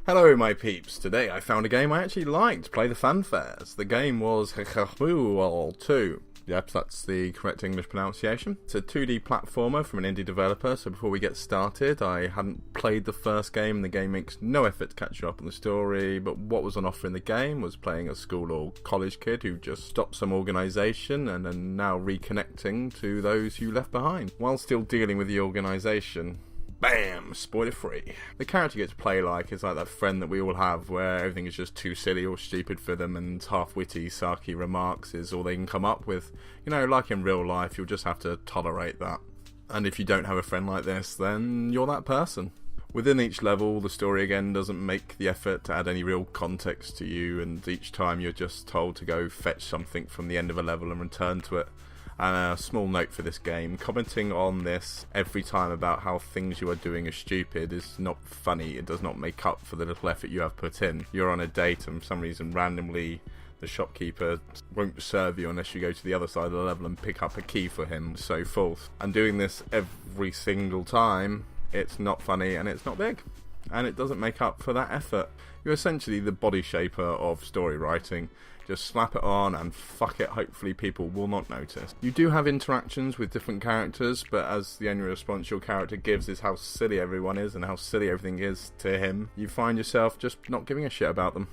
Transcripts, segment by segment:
Hello my peeps, today I found a game I actually liked, play the fanfares. The game was HIKIBYOU2. Yep, that's the correct English pronunciation. It's a 2D platformer from an indie developer, so before we get started, I hadn't played the first game and the game makes no effort to catch you up on the story, but what was on offer in the game was playing a school or college kid who just stopped some organisation and are now reconnecting to those who left behind, while still dealing with the organisation. Bam! Spoiler free. The character you get to play is like that friend that we all have where everything is just too silly or stupid for them and half-witty, sarky remarks is all they can come up with. You know, like in real life, you'll just have to tolerate that. And if you don't have a friend like this, then you're that person. Within each level, the story again doesn't make the effort to add any real context to you, and each time you're just told to go fetch something from the end of a level and return to it. And a small note for this game, commenting on this every time about how things you are doing are stupid is not funny. It does not make up for the little effort you have put in. You're on a date and for some reason randomly the shopkeeper won't serve you unless you go to the other side of the level and pick up a key for him, so forth. And doing this every single time, it's not funny and it's not big. And it doesn't make up for that effort. You're essentially the body shaper of story writing. Just slap it on and fuck it, hopefully people will not notice. You do have interactions with different characters, but as the only response your character gives is how silly everyone is and how silly everything is to him, you find yourself just not giving a shit about them.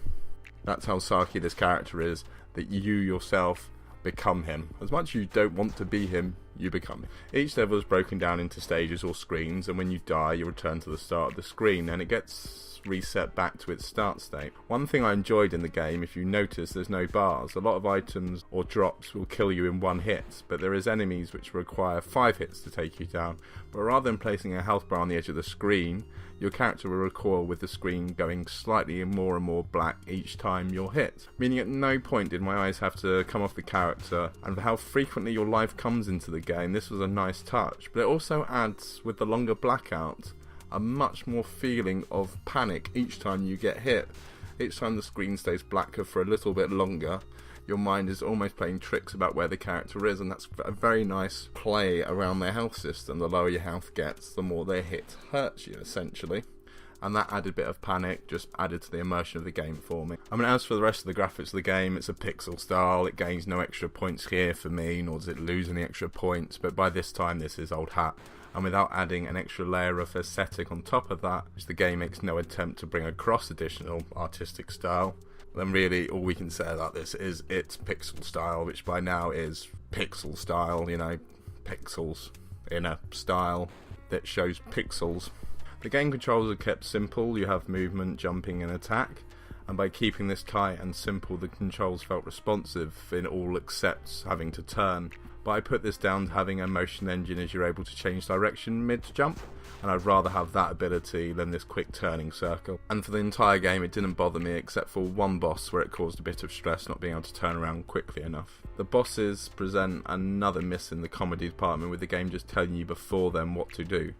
That's how sarky this character is, that you yourself become him. As much as you don't want to be him, you become him. Each level is broken down into stages or screens, and when you die you return to the start of the screen and it gets reset back to its start state. One thing I enjoyed in the game, if you notice, there's no bars. A lot of items or drops will kill you in one hit, but there is enemies which require 5 hits to take you down. But rather than placing a health bar on the edge of the screen, your character will recoil with the screen going slightly and more black each time you're hit. Meaning at no point did my eyes have to come off the character, and for how frequently your life comes into the game, this was a nice touch. But it also adds, with the longer blackout, a much more feeling of panic each time you get hit. Each time the screen stays blacker for a little bit longer, your mind is almost playing tricks about where the character is, and that's a very nice play around their health system. The lower your health gets, the more their hit hurts you, essentially. And that added bit of panic just added to the immersion of the game for me. I mean, as for the rest of the graphics of the game, it's a pixel style. It gains no extra points here for me, nor does it lose any extra points, but by this time this is old hat. And without adding an extra layer of aesthetic on top of that, which the game makes no attempt to bring across additional artistic style, then really all we can say about this is it's pixel style, which by now is pixel style, you know, pixels in a style that shows pixels. The game controls are kept simple. You have movement, jumping and attack, and by keeping this tight and simple the controls felt responsive in all except having to turn. But I put this down to having a motion engine as you're able to change direction mid-jump, and I'd rather have that ability than this quick turning circle. And for the entire game it didn't bother me except for one boss where it caused a bit of stress not being able to turn around quickly enough. The bosses present another miss in the comedy department, with the game just telling you before them what to do.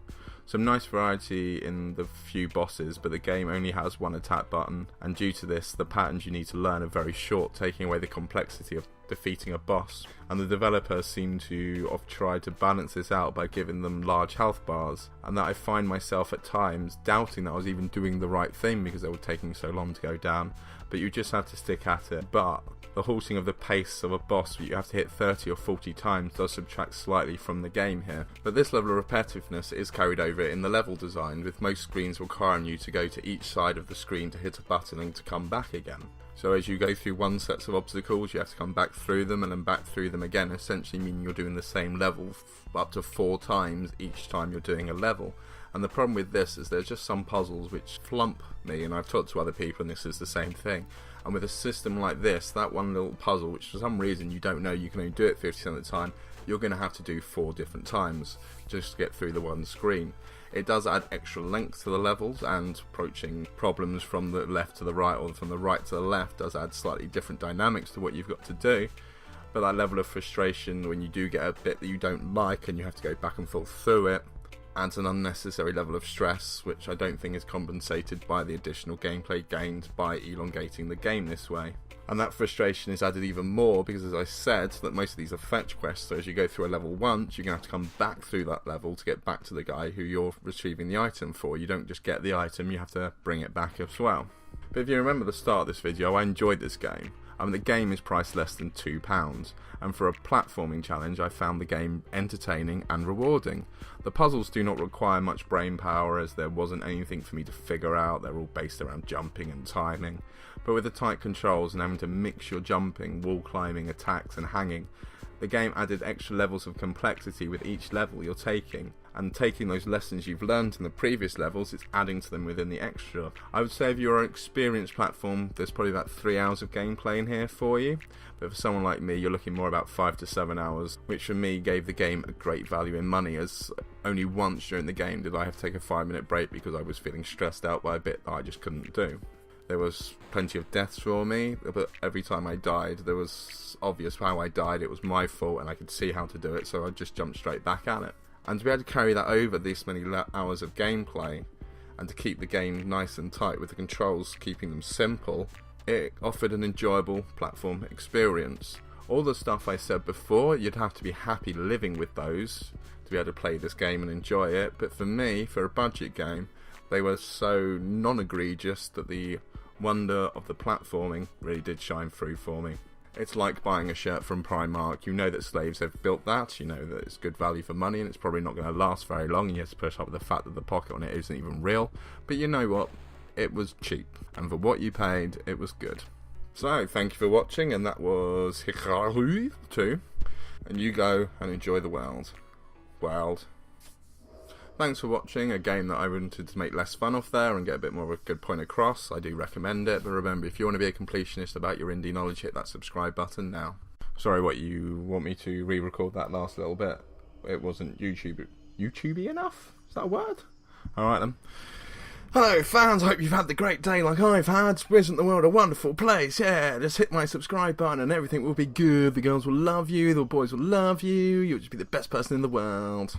Some nice variety in the few bosses, but the game only has one attack button, and due to this the patterns you need to learn are very short, taking away the complexity of defeating a boss. And the developers seem to have tried to balance this out by giving them large health bars, and that I find myself at times doubting that I was even doing the right thing because they were taking so long to go down. But you just have to stick at it. But the halting of the pace of a boss that you have to hit 30 or 40 times does subtract slightly from the game here. But this level of repetitiveness is carried over in the level design, with most screens requiring you to go to each side of the screen to hit a button and to come back again. So as you go through one set of obstacles, you have to come back through them and then back through them again, essentially meaning you're doing the same level up to 4 times each time you're doing a level. And the problem with this is there's just some puzzles which flump me, and I've talked to other people and this is the same thing. And with a system like this, that one little puzzle, which for some reason you don't know, you can only do it 50% of the time, you're going to have to do 4 different times just to get through the one screen. It does add extra length to the levels, and approaching problems from the left to the right or from the right to the left does add slightly different dynamics to what you've got to do. But that level of frustration when you do get a bit that you don't like and you have to go back and forth through it adds an unnecessary level of stress, which I don't think is compensated by the additional gameplay gained by elongating the game this way. And that frustration is added even more because, as I said, that most of these are fetch quests, so as you go through a level once, you're going to have to come back through that level to get back to the guy who you're retrieving the item for. You don't just get the item, you have to bring it back as well. But if you remember the start of this video, I enjoyed this game. I mean, the game is priced less than £2, and for a platforming challenge I found the game entertaining and rewarding. The puzzles do not require much brain power, as there wasn't anything for me to figure out. They're all based around jumping and timing, but with the tight controls and having to mix your jumping, wall climbing, attacks and hanging, the game added extra levels of complexity with each level you're taking, and taking those lessons you've learned in the previous levels, it's adding to them within the extra. I would say if you're an experienced platform, there's probably about 3 hours of gameplay in here for you, but for someone like me, you're looking more about 5 to 7 hours, which for me gave the game a great value in money, as only once during the game did I have to take a 5-minute break because I was feeling stressed out by a bit that I just couldn't do. There was plenty of deaths for me, but every time I died, there was obvious how I died. It was my fault and I could see how to do it, so I just jumped straight back at it. And to be able to carry that over this many hours of gameplay, and to keep the game nice and tight with the controls, keeping them simple, it offered an enjoyable platform experience. All the stuff I said before, you'd have to be happy living with those to be able to play this game and enjoy it, but for me, for a budget game, they were so non-egregious that the wonder of the platforming really did shine through for me. It's like buying a shirt from Primark. You know that slaves have built that, you know that it's good value for money and it's probably not going to last very long, and you have to put up with the fact that the pocket on it isn't even real, but you know what, it was cheap, and for what you paid, it was good. So, thank you for watching, and that was HIKIBYOU2, and you go and enjoy the world. Thanks for watching a game that I wanted to make less fun of there and get a bit more of a good point across. I do recommend it, but remember, if you want to be a completionist about your indie knowledge, hit that subscribe button now. Sorry, what, you want me to re-record that last little bit? It wasn't YouTubey enough? Is that a word? Alright then. Hello fans, hope you've had the great day like I've had. Isn't the world a wonderful place? Yeah, just hit my subscribe button and everything will be good. The girls will love you, the boys will love you. You'll just be the best person in the world.